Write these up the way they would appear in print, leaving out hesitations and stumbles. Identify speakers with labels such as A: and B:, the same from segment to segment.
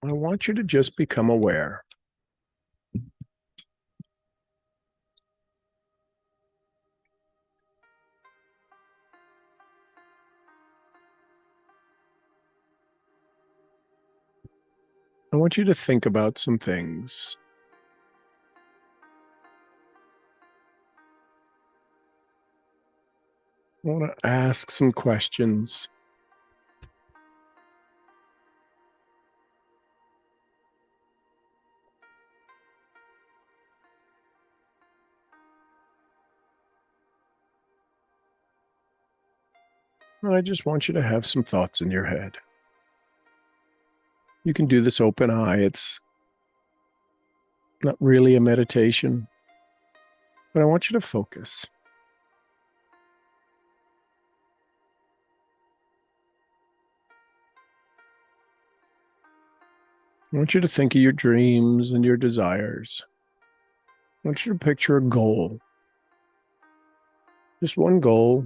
A: I want you to just become aware. I want you to think about some things. I want to ask some questions. And I just want you to have some thoughts in your head. You can do this open eye. It's not really a meditation, but I want you to focus. I want you to think of your dreams and your desires. I want you to picture a goal, just one goal.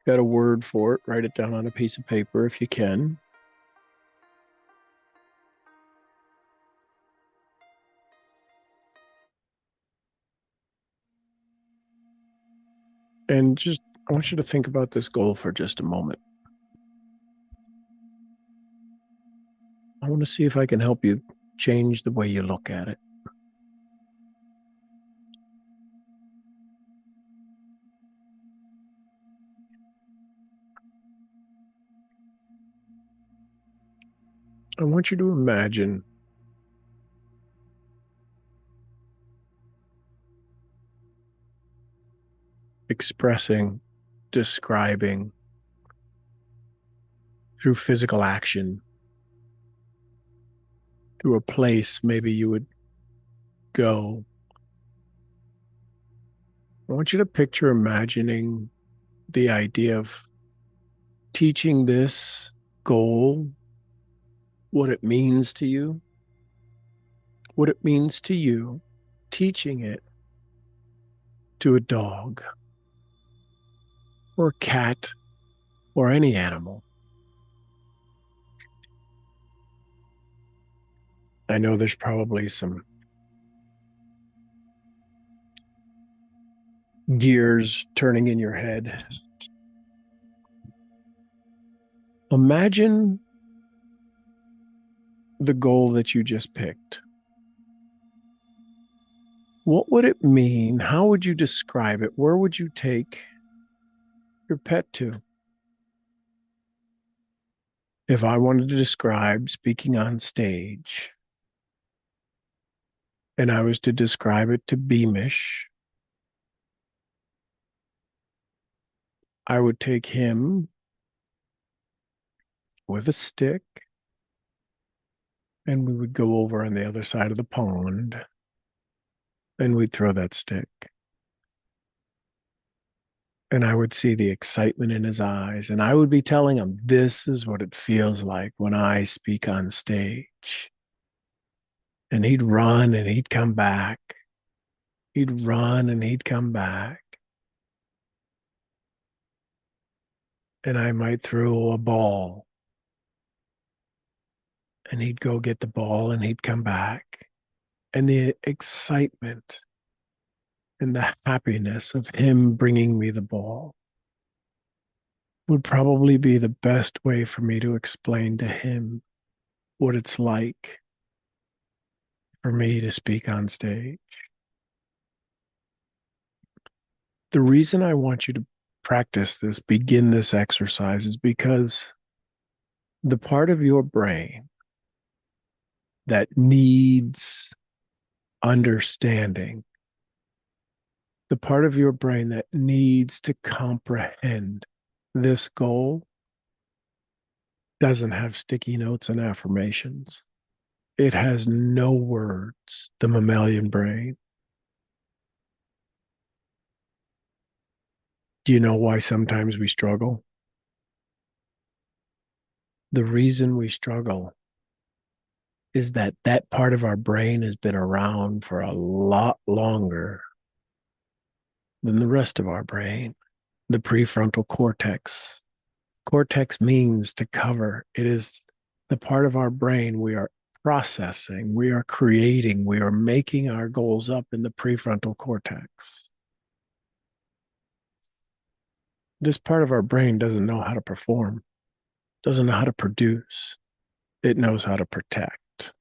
A: Got a word for it, write it down on a piece of paper if you can. And just, I want you to think about this goal for just a moment. I want to see if I can help you change the way you look at it. I want you to imagine expressing, describing through physical action, through a place maybe you would go. I want you to picture imagining the idea of teaching this goal, what it means to you, what it means to you, teaching it to a dog or a cat or any animal. I know there's probably some gears turning in your head. Imagine the goal that you just picked. What would it mean? How would you describe it? Where would you take your pet to? If I wanted to describe speaking on stage and I was to describe it to Beamish, I would take him with a stick and we would go over on the other side of the pond and we'd throw that stick. And I would see the excitement in his eyes. And I would be telling him, this is what it feels like when I speak on stage. And he'd run and he'd come back. He'd run and he'd come back. And I might throw a ball and he'd go get the ball and he'd come back. And the excitement and the happiness of him bringing me the ball would probably be the best way for me to explain to him what it's like for me to speak on stage. The reason I want you to practice this, begin this exercise, is because the part of your brain that needs understanding, the part of your brain that needs to comprehend this goal doesn't have sticky notes and affirmations. It has no words, the mammalian brain. Do you know why sometimes we struggle? The reason we struggle is that that part of our brain has been around for a lot longer than the rest of our brain. The prefrontal cortex Cortex means to cover. It is the part of our brain we are processing, we are creating, we are making our goals up in the prefrontal cortex. This part of our brain doesn't know how to perform, doesn't know how to produce, it knows how to protect.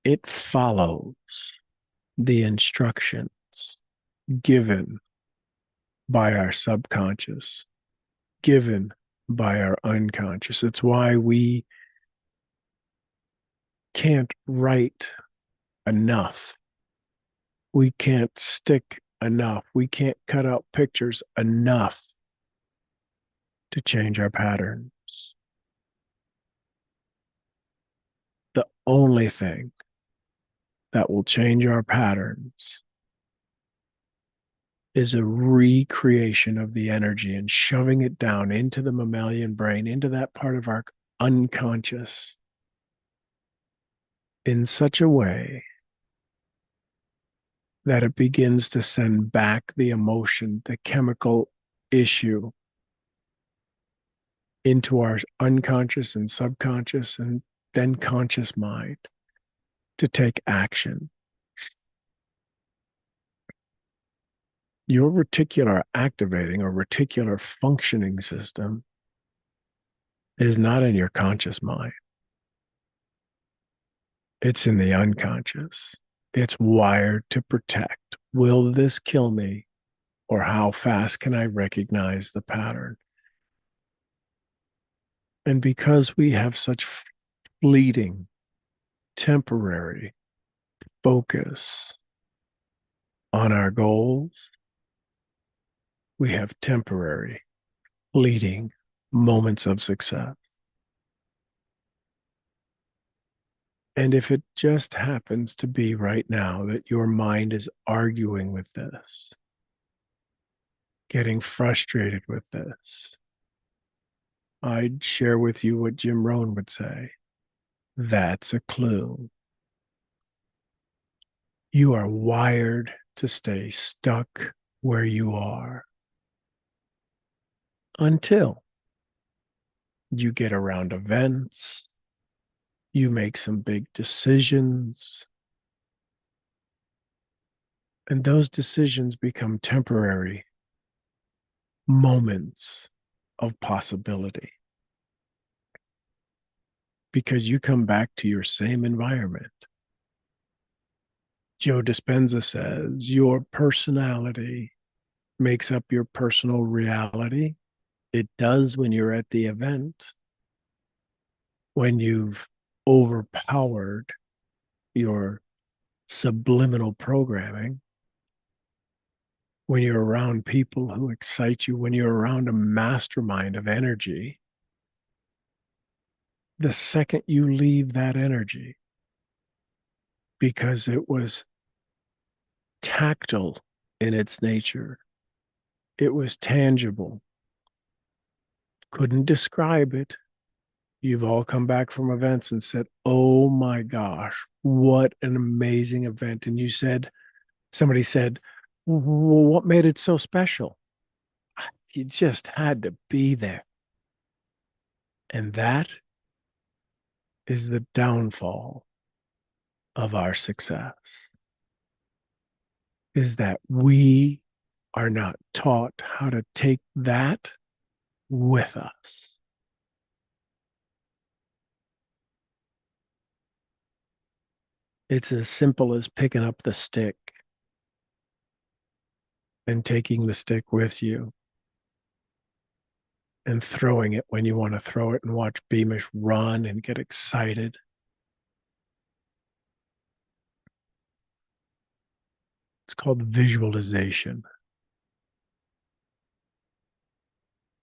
A: It follows the instructions given by our subconscious, given by our unconscious. It's why we can't write enough. We can't stick enough. We can't cut out pictures enough to change our patterns. The only thing that will change our patterns is a recreation of the energy and shoving it down into the mammalian brain, into that part of our unconscious in such a way that it begins to send back the emotion, the chemical issue into our unconscious and subconscious and then conscious mind to take action. Your reticular activating or reticular functioning system is not in your conscious mind. It's in the unconscious. It's wired to protect. Will this kill me? Or how fast can I recognize the pattern? And because we have such fleeting, temporary focus on our goals, we have temporary, fleeting moments of success. And if it just happens to be right now that your mind is arguing with this, getting frustrated with this, I'd share with you what Jim Rohn would say. That's a clue. You are wired to stay stuck where you are until you get around events, you make some big decisions, and those decisions become temporary moments of possibility because you come back to your same environment. Joe Dispenza says your personality makes up your personal reality. It does when you're at the event, when you've overpowered your subliminal programming, when you're around people who excite you, when you're around a mastermind of energy. The second you leave that energy, because it was tactile in its nature, it was tangible, couldn't describe it. You've all come back from events and said, oh my gosh, what an amazing event. And you said, somebody said, well, what made it so special? You just had to be there. And that is the downfall of our success, is that we are not taught how to take that with us. It's as simple as picking up the stick and taking the stick with you and throwing it when you want to throw it and watch Beamish run and get excited. It's called visualization.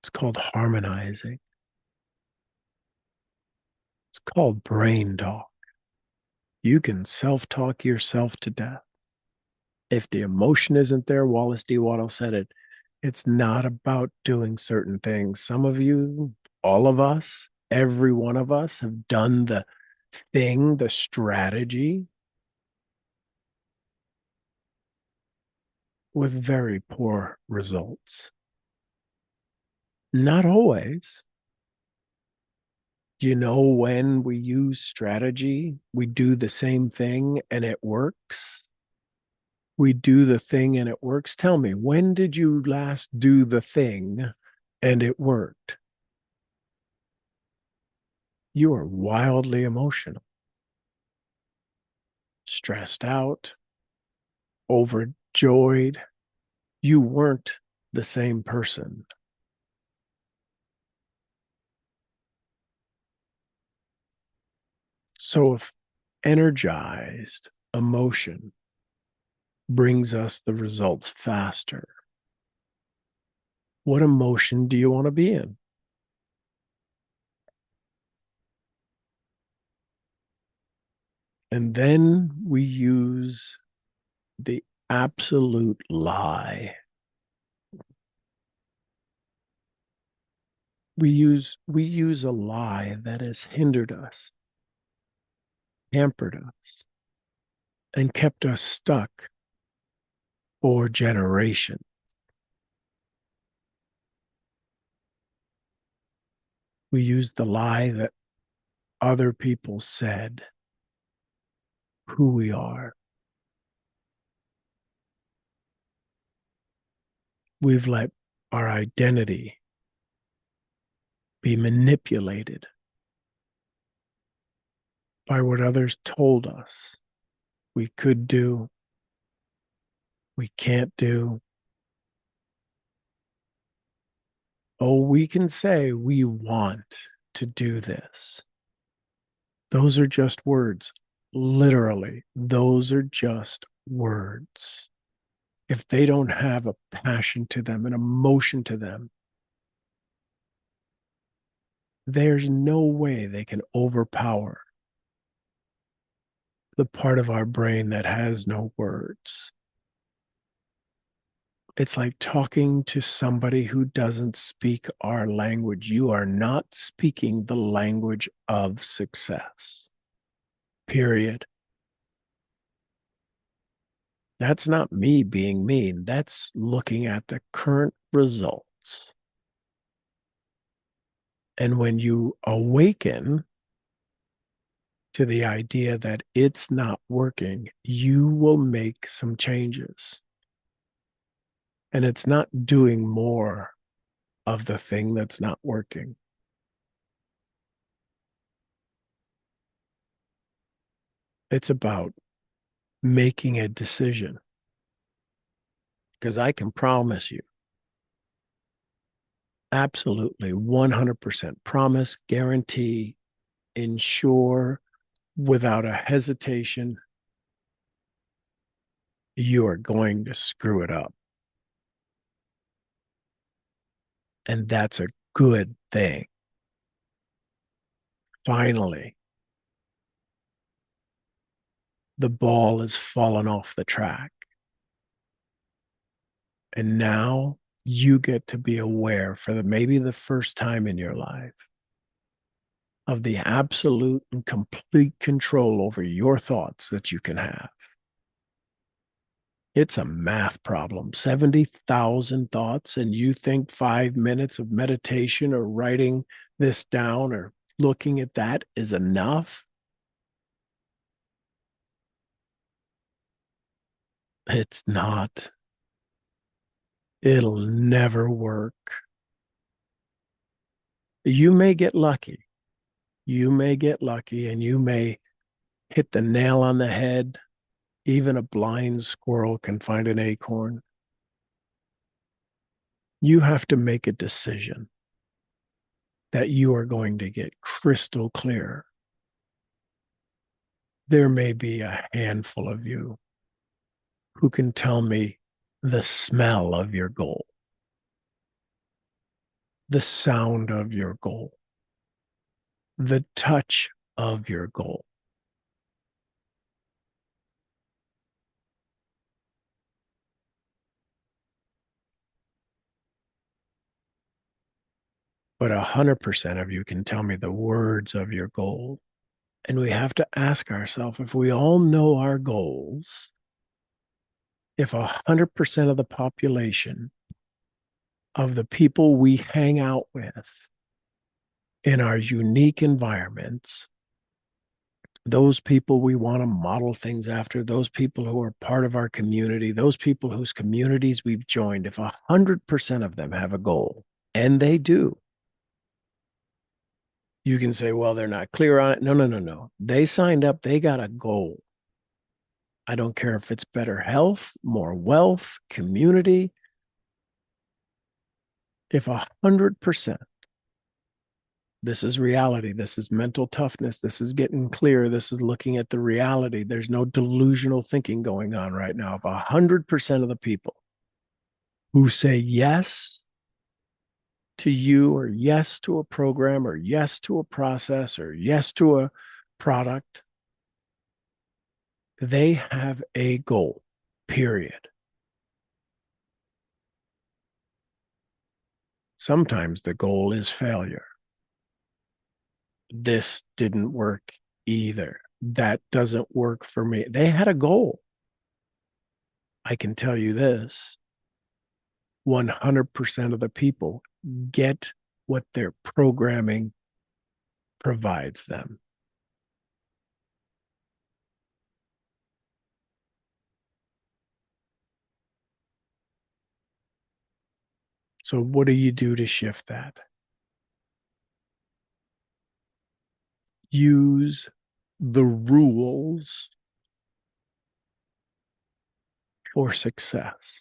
A: It's called harmonizing. It's called brain talk. You can self talk yourself to death. If the emotion isn't there, Wallace D. Waddell said it, it's not about doing certain things. Some of you, all of us, every one of us have done the thing, the strategy with very poor results. Not always. Do you know when we use strategy, we do the same thing and it works? We do the thing and it works. Tell me, when did you last do the thing and it worked? You are wildly emotional, stressed out, overjoyed. You weren't the same person. So if energized emotion brings us the results faster, what emotion do you want to be in? And then we use the absolute lie. We use a lie that has hindered us, hampered us, and kept us stuck for generations. We use the lie that other people said who we are. We've let our identity be manipulated by what others told us we could do, we can't do. Oh, we can say we want to do this. Those are just words. Literally, those are just words. If they don't have a passion to them, an emotion to them, there's no way they can overpower the part of our brain that has no words. It's like talking to somebody who doesn't speak our language. You are not speaking the language of success, period. That's not me being mean. That's looking at the current results. And when you awaken to the idea that it's not working, you will make some changes. And it's not doing more of the thing that's not working. It's about making a decision. Because I can promise you, absolutely 100% promise, guarantee, ensure without a hesitation, you are going to screw it up. And that's a good thing. Finally, the ball has fallen off the track. And now you get to be aware for maybe the first time in your life of the absolute and complete control over your thoughts that you can have. It's a math problem. 70,000 thoughts, and you think 5 minutes of meditation or writing this down or looking at that is enough? It's not. It'll never work. You may get lucky. You may get lucky and you may hit the nail on the head. Even a blind squirrel can find an acorn. You have to make a decision that you are going to get crystal clear. There may be a handful of you who can tell me the smell of your goal, the sound of your goal, the touch of your goal. But 100% of you can tell me the words of your goal. And we have to ask ourselves, if we all know our goals, if 100% of the population of the people we hang out with in our unique environments, those people we want to model things after, those people who are part of our community, those people whose communities we've joined, if 100% of them have a goal, and they do, you can say, well, they're not clear on it. No, no, no, no. They signed up, they got a goal. I don't care if it's better health, more wealth, community. If 100%, this is reality, this is mental toughness, this is getting clear, this is looking at the reality. There's no delusional thinking going on right now. If 100% of the people who say yes to you, or yes to a program, or yes to a process, or yes to a product, they have a goal, period. Sometimes the goal is failure. This didn't work either. That doesn't work for me. They had a goal. I can tell you this: 100% of the people get what their programming provides them. So, what do you do to shift that? Use the rules for success.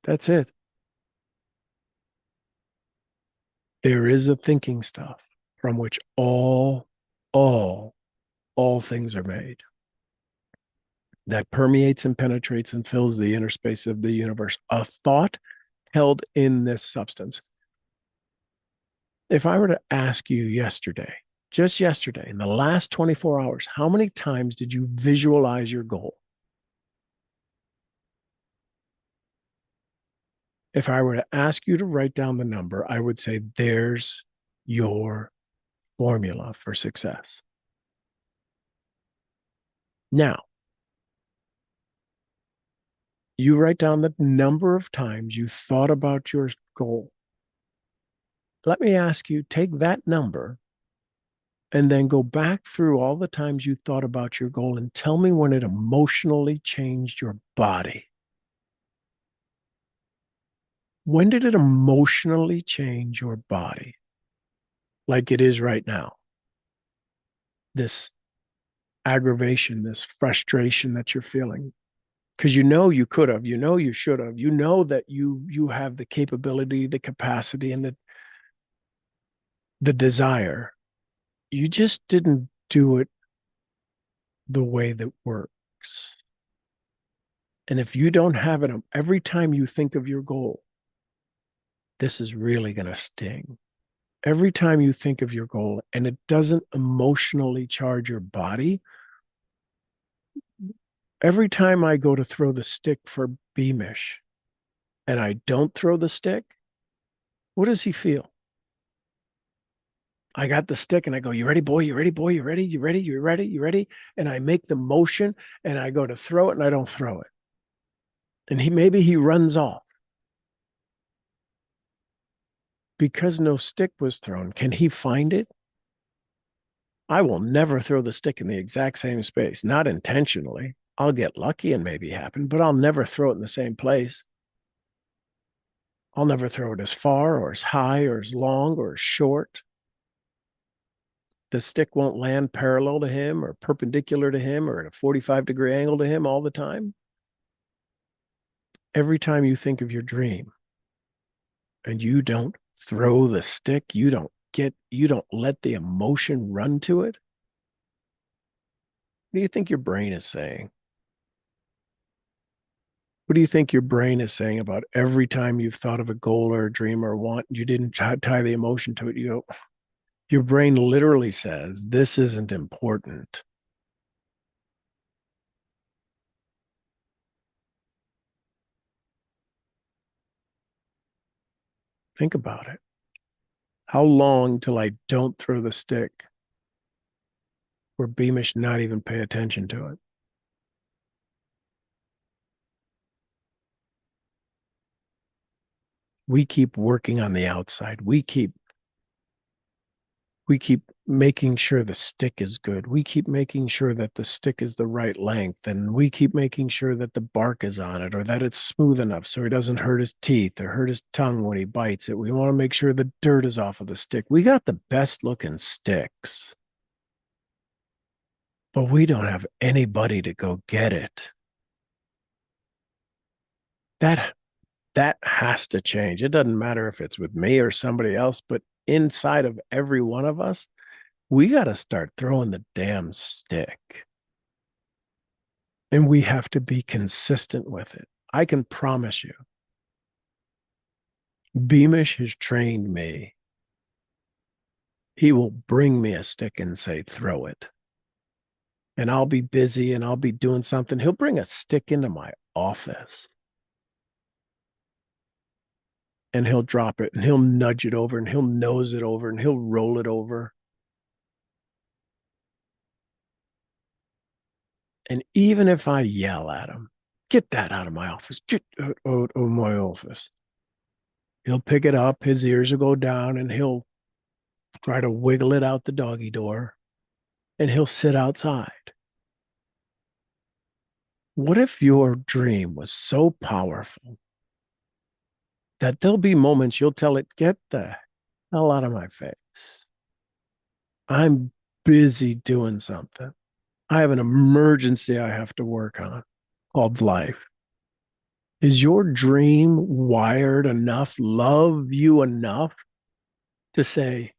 A: That's it. There is a thinking stuff from which all, all things are made, that permeates and penetrates and fills the inner space of the universe. A thought held in this substance. If I were to ask you yesterday, just yesterday, in the last 24 hours, how many times did you visualize your goal? If I were to ask you to write down the number, I would say, there's your formula for success. Now, you write down the number of times you thought about your goal. Let me ask you, take that number and then go back through all the times you thought about your goal and tell me when it emotionally changed your body. When did it emotionally change your body? Like it is right now. This aggravation, this frustration that you're feeling. Because you know you could have, you know you should have, you know that you have the capability, the capacity, and the desire. You just didn't do it the way that works. And if you don't have it every time you think of your goal, this is really going to sting. Every time you think of your goal and it doesn't emotionally charge your body, every time I go to throw the stick for Beamish and I don't throw the stick, what does he feel? I got the stick and I go, you ready, boy? You ready, boy? You ready? You ready? You ready? You ready? And I make the motion and I go to throw it and I don't throw it. And maybe he runs off because no stick was thrown. Can he find it? I will never throw the stick in the exact same space, not intentionally. I'll get lucky and maybe happen, but I'll never throw it in the same place. I'll never throw it as far or as high or as long or as short. The stick won't land parallel to him or perpendicular to him or at a 45-degree angle to him all the time. Every time you think of your dream and you don't throw the stick, you don't let the emotion run to it. What do you think your brain is saying? What do you think your brain is saying about every time you've thought of a goal or a dream or a want, you didn't tie the emotion to it? Your brain literally says, this isn't important. Think about it. How long till I don't throw the stick or Beamish not even pay attention to it? We keep working on the outside. We keep making sure the stick is good. We keep making sure that the stick is the right length. And we keep making sure that the bark is on it or that it's smooth enough so he doesn't hurt his teeth or hurt his tongue when he bites it. We want to make sure the dirt is off of the stick. We got the best looking sticks, but we don't have anybody to go get it. That that has to change. It doesn't matter if it's with me or somebody else, but inside of every one of us, we got to start throwing the damn stick. And we have to be consistent with it. I can promise you, Beamish has trained me. He will bring me a stick and say, throw it. And I'll be busy and I'll be doing something. He'll bring a stick into my office and he'll drop it and he'll nudge it over and he'll nose it over and he'll roll it over. And even if I yell at him, get that out of my office, get out of my office, he'll pick it up, his ears will go down, and he'll try to wiggle it out the doggy door and he'll sit outside. What if your dream was so powerful that there'll be moments you'll tell it, get the hell out of my face? I'm busy doing something. I have an emergency I have to work on called life. Is your dream wired enough, love you enough to say,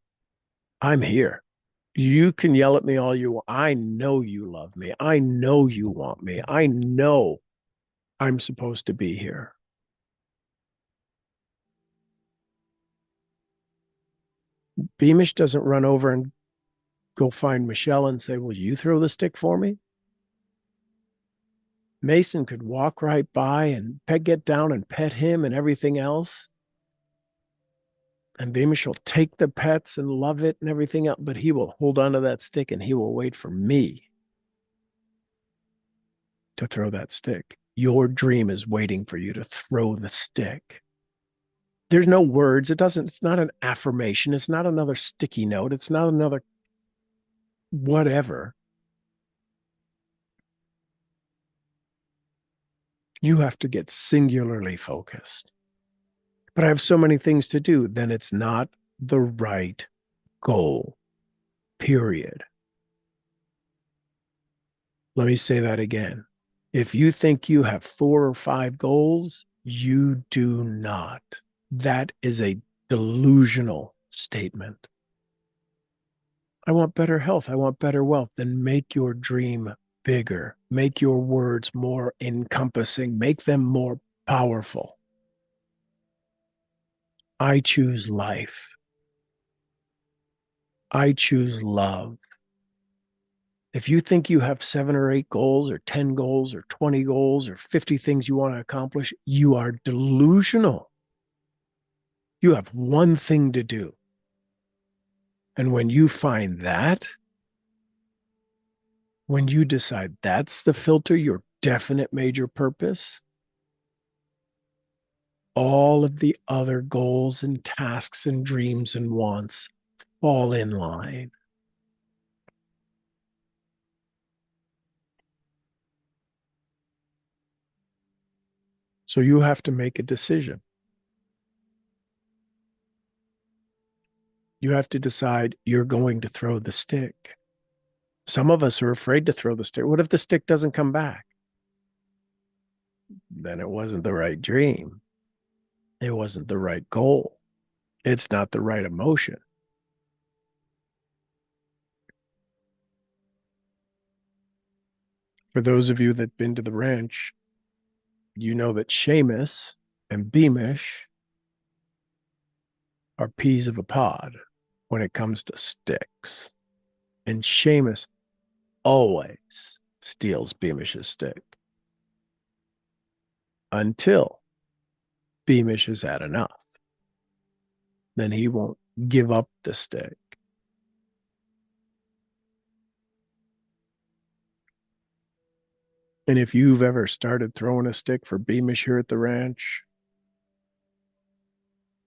A: I'm here? You can yell at me all you want. I know you love me. I know you want me. I know I'm supposed to be here. Beamish doesn't run over and go find Michelle and say, will you throw the stick for me? Mason could walk right by and get down and pet him and everything else. And Beamish will take the pets and love it and everything else, but he will hold on to that stick and he will wait for me to throw that stick. Your dream is waiting for you to throw the stick. There's no words. It's not an affirmation. It's not another sticky note. It's not another whatever. You have to get singularly focused. But I have so many things to do, then it's not the right goal, period. Let me say that again. If you think you have 4 or 5 goals, you do not. That is a delusional statement. I want better health. I want better wealth. Then make your dream bigger. Make your words more encompassing. Make them more powerful. I choose life. I choose love. If you think you have 7 or 8 goals or 10 goals or 20 goals or 50 things you want to accomplish, you are delusional. You have one thing to do. And when you find that, when you decide that's the filter, your definite major purpose, all of the other goals and tasks and dreams and wants fall in line. So you have to make a decision. You have to decide you're going to throw the stick. Some of us are afraid to throw the stick. What if the stick doesn't come back? Then it wasn't the right dream. It wasn't the right goal. It's not the right emotion. For those of you that've been to the ranch, you know that Seamus and Beamish are peas of a pod when it comes to sticks. And Seamus always steals Beamish's stick until Beamish has had enough. Then he won't give up the stick. And if you've ever started throwing a stick for Beamish here at the ranch,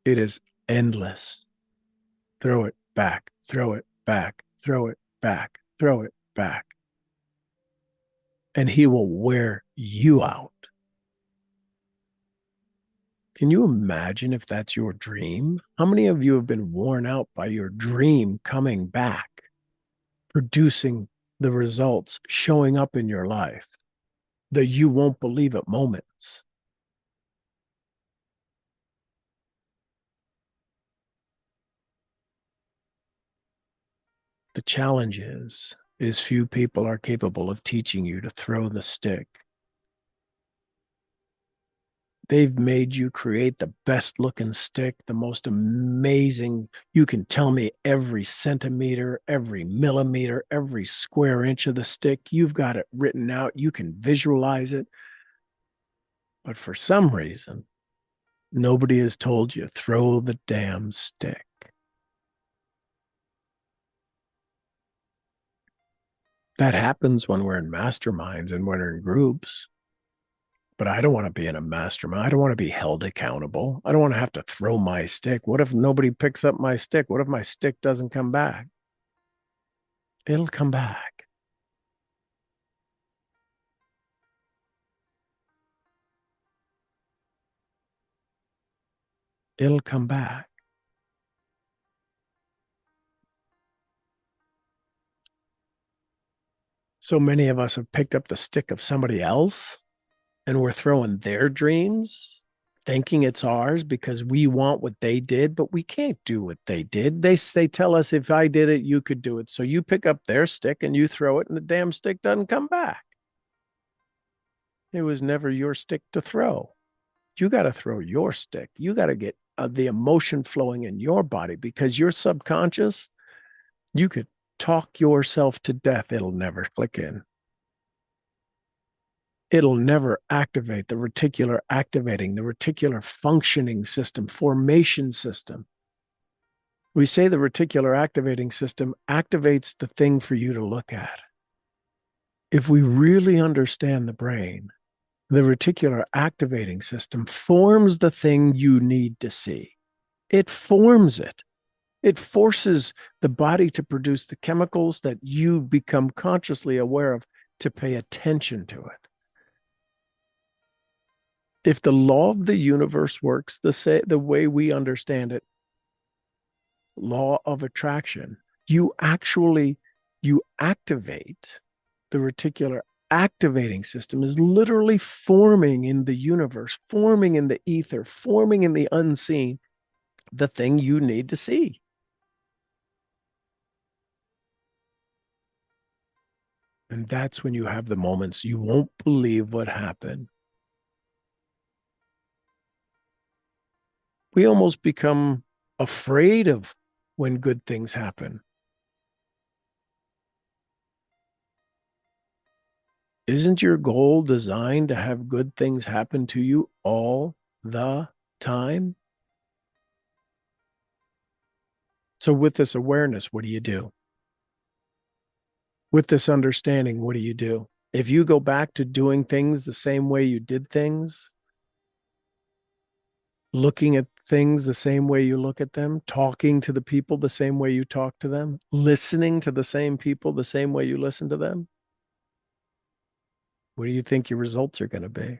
A: It is endless. Throw it back, throw it back, throw it back, throw it back. And he will wear you out. Can you imagine if that's your dream? How many of you have been worn out by your dream coming back, producing the results, showing up in your life that you won't believe at moments? The challenge is few people are capable of teaching you to throw the stick. They've made you create the best looking stick, the most amazing. You can tell me every centimeter, every millimeter, every square inch of the stick. You've got it written out. You can visualize it. But for some reason, nobody has told you throw the damn stick. That happens when we're in masterminds and when we're in groups. But I don't want to be in a mastermind. I don't want to be held accountable. I don't want to have to throw my stick. What if nobody picks up my stick? What if my stick doesn't come back? It'll come back. It'll come back. So many of us have picked up the stick of somebody else and we're throwing their dreams, thinking it's ours because we want what they did, but we can't do what they did. They tell us if I did it, you could do it. So you pick up their stick and you throw it, and the damn stick doesn't come back. It was never your stick to throw. You got to throw your stick. You got to get the emotion flowing in your body because your subconscious, you could talk yourself to death. It'll never click in. It'll never activate the reticular activating, the reticular functioning system, formation system. We say the reticular activating system activates the thing for you to look at. If we really understand the brain, the reticular activating system forms the thing you need to see. It forms it. It forces the body to produce the chemicals that you become consciously aware of to pay attention to it. If the law of the universe works the way we understand it, law of attraction, you activate the reticular activating system is literally forming in the universe, forming in the ether, forming in the unseen, the thing you need to see. And that's when you have the moments you won't believe what happened. We almost become afraid of when good things happen. Isn't your goal designed to have good things happen to you all the time? So, with this awareness, what do you do? With this understanding, what do you do? If you go back to doing things the same way you did things, looking at things the same way you look at them, talking to the people the same way you talk to them, listening to the same people the same way you listen to them, what do you think your results are going to be?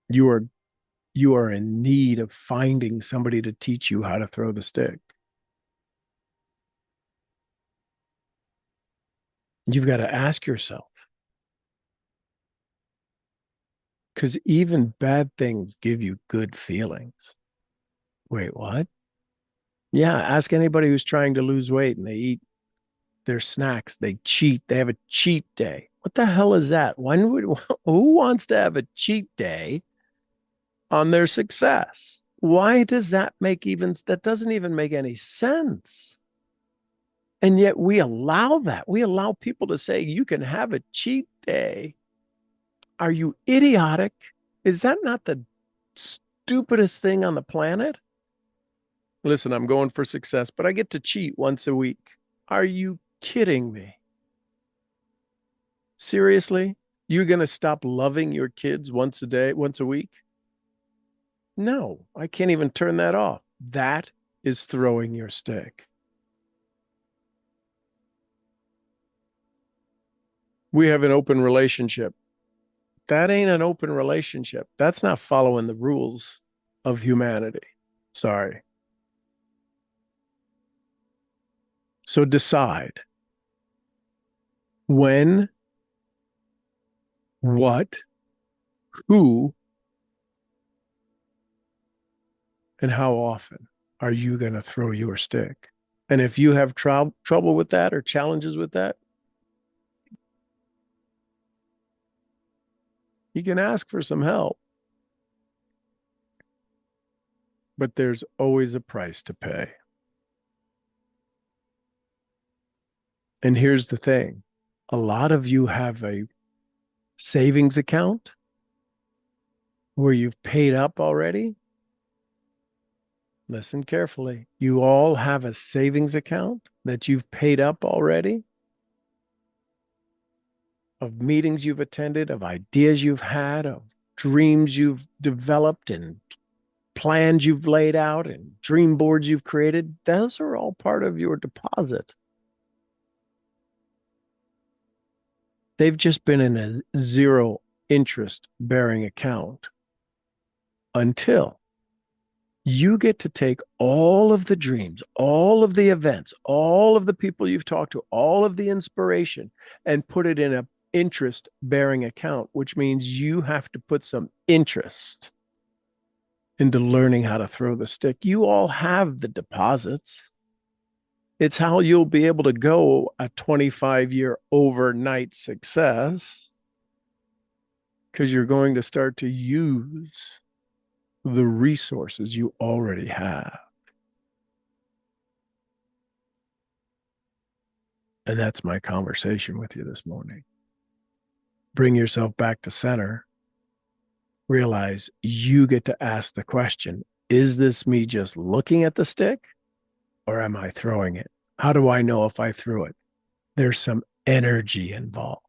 A: You are you are in need of finding somebody to teach you how to throw the stick. You've got to ask yourself, because even bad things give you good feelings. Wait, what? Yeah, ask anybody who's trying to lose weight and they eat their snacks, they cheat, they have a cheat day. What the hell is that? Who wants to have a cheat day on their success? Why does that doesn't even make any sense. And yet we allow that. We allow people to say you can have a cheat day. Are you idiotic? Is that not the stupidest thing on the planet? Listen, I'm going for success, but I get to cheat once a week. Are you kidding me? Seriously? You're going to stop loving your kids once a day, once a week? No, I can't even turn that off. That is throwing your stick. We have an open relationship. That ain't an open relationship. That's not following the rules of humanity. Sorry. So decide when, what, who, and how often are you going to throw your stick? And if you have trouble with that or challenges with that, you can ask for some help. But there's always a price to pay. And here's the thing, a lot of you have a savings account where you've paid up already. Listen carefully. You all have a savings account that you've paid up already, of meetings you've attended, of ideas you've had, of dreams you've developed, and plans you've laid out, and dream boards you've created. Those are all part of your deposit. They've just been in a zero interest bearing account until you get to take all of the dreams, all of the events, all of the people you've talked to, all of the inspiration, and put it in an interest bearing account, which means you have to put some interest into learning how to throw the stick. You all have the deposits. It's how you'll be able to go a 25-year overnight success, because you're going to start to use the resources you already have. And that's my conversation with you this morning. Bring yourself back to center. Realize you get to ask the question, is this me just looking at the stick, or am I throwing it? How do I know if I threw it? There's some energy involved.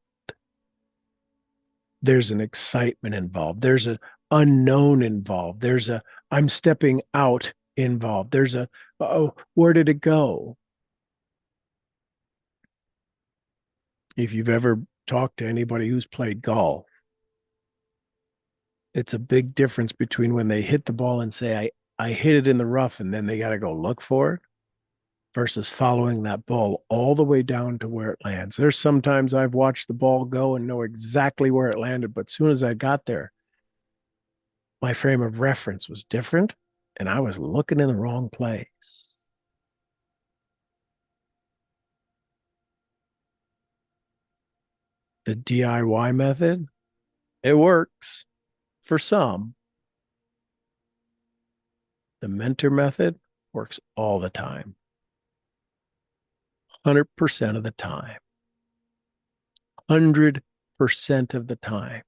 A: There's an excitement involved. There's an unknown involved. There's a I'm stepping out involved. There's a, oh, where did it go? If you've ever talked to anybody who's played golf, it's a big difference between when they hit the ball and say, I hit it in the rough, and then they got to go look for it, versus following that ball all the way down to where it lands. There's sometimes I've watched the ball go and know exactly where it landed, but as soon as I got there, my frame of reference was different and I was looking in the wrong place. The DIY method, it works for some. The mentor method works all the time, 100% of the time, 100% of the time,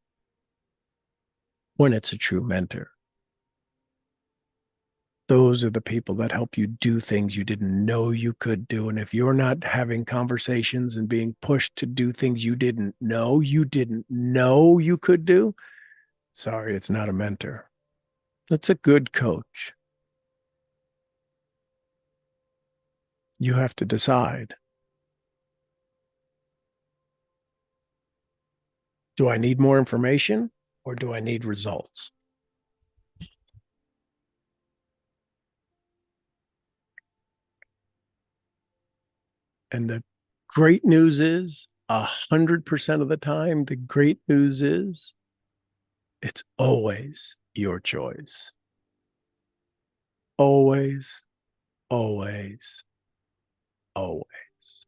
A: when it's a true mentor. Those are the people that help you do things you didn't know you could do. And if you're not having conversations and being pushed to do things you didn't know you could do, sorry, it's not a mentor. It's a good coach. You have to decide. Do I need more information, or do I need results? And the great news is 100% of the time, the great news is it's always your choice. Always, always, always.